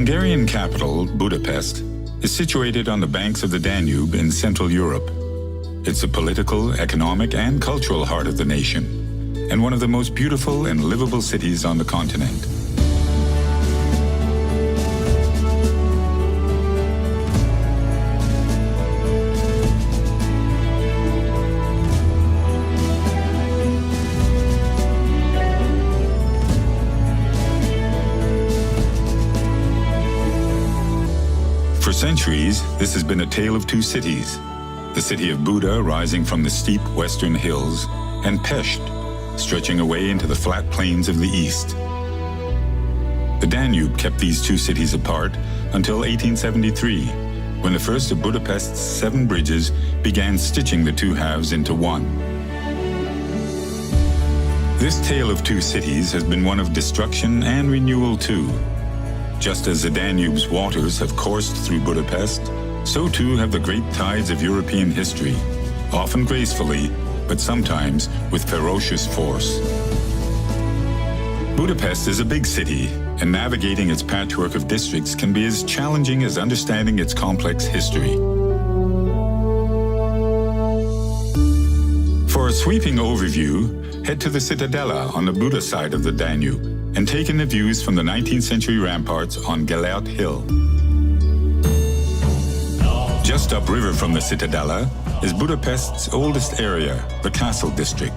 Hungarian capital, Budapest, is situated on the banks of the Danube in Central Europe. It's a political, economic, and cultural heart of the nation, and one of the most beautiful and livable cities on the continent. For centuries, this has been a tale of two cities. The city of Buda rising from the steep western hills, and Pest, stretching away into the flat plains of the east. The Danube kept these two cities apart until 1873, when the first of Budapest's 7 bridges began stitching the two halves into one. This tale of two cities has been one of destruction and renewal too. Just as the Danube's waters have coursed through Budapest, so too have the great tides of European history, often gracefully, but sometimes with ferocious force. Budapest is a big city, and navigating its patchwork of districts can be as challenging as understanding its complex history. For a sweeping overview, head to the Citadella on the Buda side of the Danube, and take in the views from the 19th century ramparts on Gellért Hill. Just upriver from the Citadella is Budapest's oldest area, the Castle district,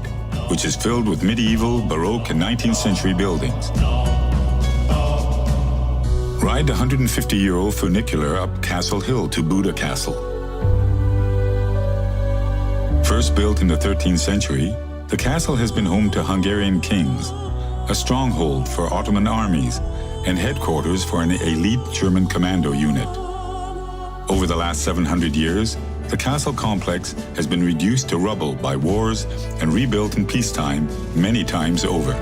which is filled with medieval, Baroque, and 19th century buildings. Ride the 150-euro funicular up Castle Hill to Buda Castle. First built in the 13th century, the castle has been home to Hungarian kings, a stronghold for Ottoman armies, and headquarters for an elite German commando unit. Over the last 700 years, the castle complex has been reduced to rubble by wars and rebuilt in peacetime many times over.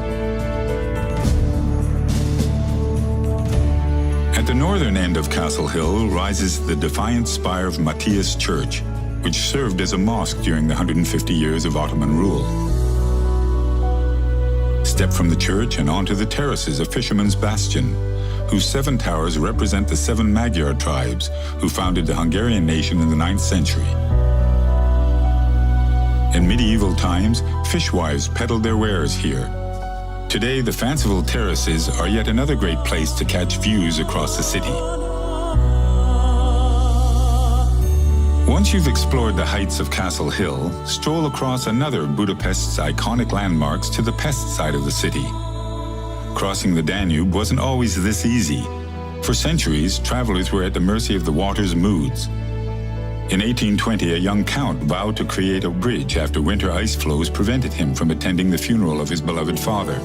At the northern end of Castle Hill rises the defiant spire of Matthias Church, which served as a mosque during the 150 years of Ottoman rule. Step from the church and onto the terraces of Fisherman's Bastion, whose 7 towers represent the 7 Magyar tribes who founded the Hungarian nation in the 9th century. In medieval times, fishwives peddled their wares here. Today, the fanciful terraces are yet another great place to catch views across the city. Once you've explored the heights of Castle Hill, stroll across another of Budapest's iconic landmarks to the Pest side of the city. Crossing the Danube wasn't always this easy. For centuries, travelers were at the mercy of the water's moods. In 1820, a young count vowed to create a bridge after winter ice flows prevented him from attending the funeral of his beloved father.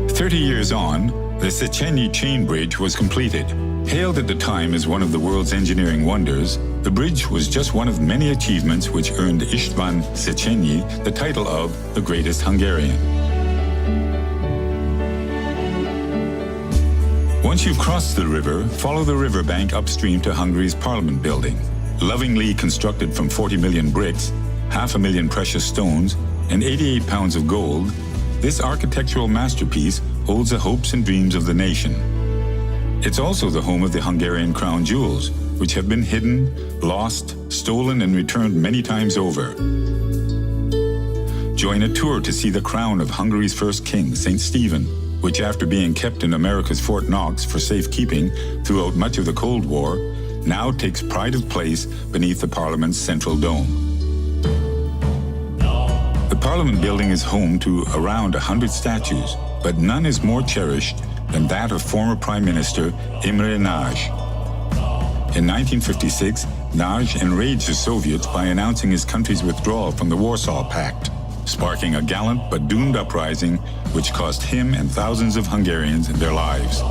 30 years on, the Széchenyi Chain Bridge was completed. Hailed at the time as one of the world's engineering wonders, the bridge was just one of many achievements which earned István Széchenyi the title of the greatest Hungarian. Once you've crossed the river, follow the riverbank upstream to Hungary's Parliament building. Lovingly constructed from 40 million bricks, 500,000 precious stones, and 88 pounds of gold, this architectural masterpiece holds the hopes and dreams of the nation. It's also the home of the Hungarian crown jewels, which have been hidden, lost, stolen, and returned many times over. Join a tour to see the crown of Hungary's first king, St. Stephen, which after being kept in America's Fort Knox for safekeeping throughout much of the Cold War, now takes pride of place beneath the Parliament's central dome. The Parliament building is home to around 100 statues, but none is more cherished than that of former Prime Minister Imre Nagy. In 1956, Nagy enraged the Soviets by announcing his country's withdrawal from the Warsaw Pact, sparking a gallant but doomed uprising which cost him and thousands of Hungarians their lives.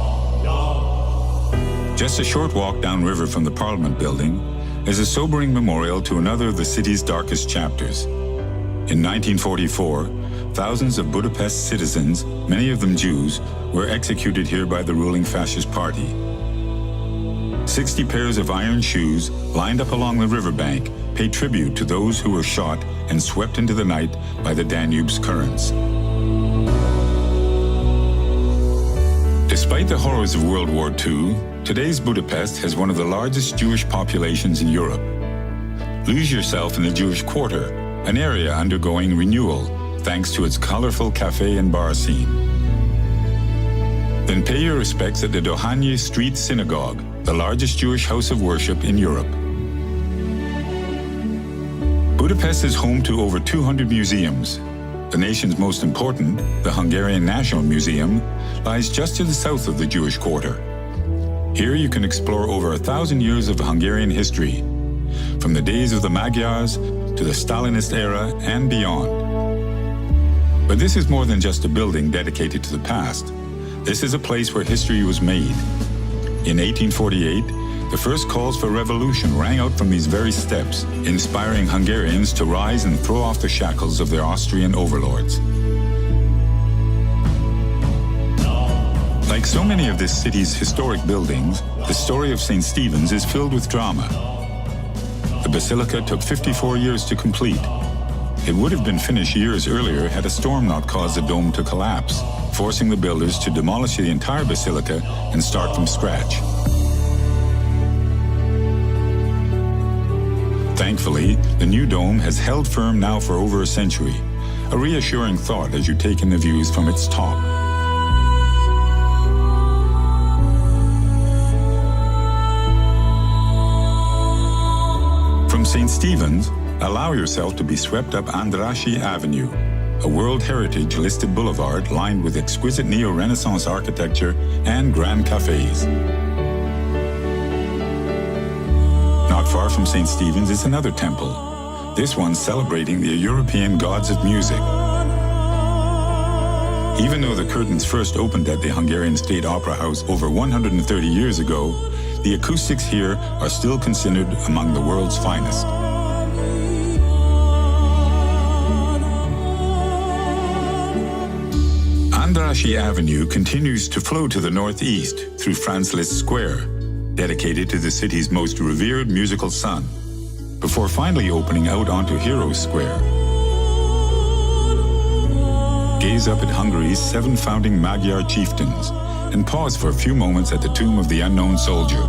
Just a short walk downriver from the Parliament building is a sobering memorial to another of the city's darkest chapters. In 1944, thousands of Budapest citizens, many of them Jews, were executed here by the ruling fascist party. 60 pairs of iron shoes lined up along the riverbank pay tribute to those who were shot and swept into the night by the Danube's currents. Despite the horrors of World War II, today's Budapest has one of the largest Jewish populations in Europe. Lose yourself in the Jewish Quarter, an area undergoing renewal thanks to its colorful cafe and bar scene. Then pay your respects at the Dohanye Street Synagogue, the largest Jewish house of worship in Europe. Budapest is home to over 200 museums. The nation's most important, the Hungarian National Museum, lies just to the south of the Jewish Quarter. Here you can explore over 1,000 years of Hungarian history, from the days of the Magyars to the Stalinist era and beyond. But this is more than just a building dedicated to the past. This is a place where history was made. In 1848, the first calls for revolution rang out from these very steps, inspiring Hungarians to rise and throw off the shackles of their Austrian overlords. Like so many of this city's historic buildings, the story of St. Stephen's is filled with drama. The Basilica took 54 years to complete. It would have been finished years earlier had a storm not caused the dome to collapse, forcing the builders to demolish the entire basilica and start from scratch. Thankfully, the new dome has held firm now for over a century, a reassuring thought as you take in the views from its top. From St. Stephen's, allow yourself to be swept up Andrassy Avenue, a World Heritage listed boulevard lined with exquisite neo-Renaissance architecture and grand cafes. Not far from St. Stephen's is another temple, this one celebrating the European gods of music. Even though the curtains first opened at the Hungarian State Opera House over 130 years ago, the acoustics here are still considered among the world's finest. Andrassy Avenue continues to flow to the northeast through Franz Liszt Square, dedicated to the city's most revered musical son, before finally opening out onto Heroes Square. Gaze up at Hungary's 7 founding Magyar chieftains and pause for a few moments at the tomb of the unknown soldier.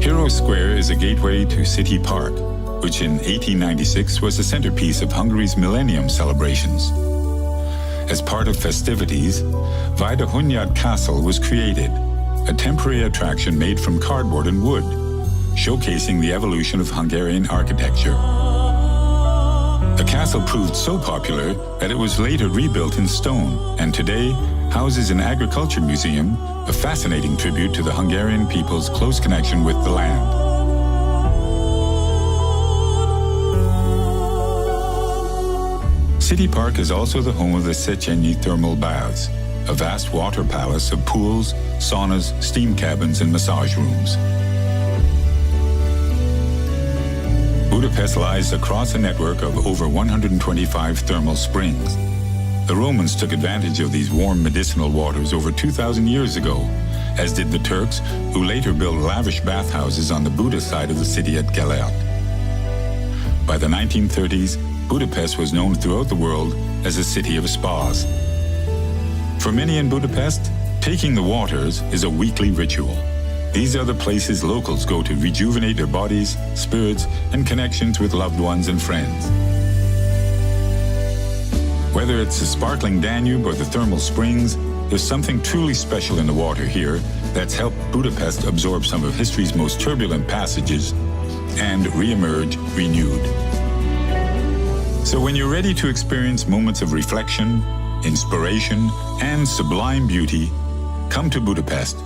Heroes Square is a gateway to City Park, which in 1896 was the centerpiece of Hungary's Millennium celebrations. As part of festivities, Buda Castle was created, a temporary attraction made from cardboard and wood, showcasing the evolution of Hungarian architecture. The castle proved so popular that it was later rebuilt in stone, and today houses an agriculture museum, a fascinating tribute to the Hungarian people's close connection with the land. City Park is also the home of the Széchenyi Thermal Baths, a vast water palace of pools, saunas, steam cabins, and massage rooms. Budapest lies across a network of over 125 thermal springs. The Romans took advantage of these warm medicinal waters over 2,000 years ago, as did the Turks, who later built lavish bathhouses on the Buda side of the city at Gellért. By the 1930s, Budapest was known throughout the world as a city of spas. For many in Budapest, taking the waters is a weekly ritual. These are the places locals go to rejuvenate their bodies, spirits, and connections with loved ones and friends. Whether it's the sparkling Danube or the thermal springs, there's something truly special in the water here that's helped Budapest absorb some of history's most turbulent passages and re-emerge renewed. So when you're ready to experience moments of reflection, inspiration, and sublime beauty, come to Budapest.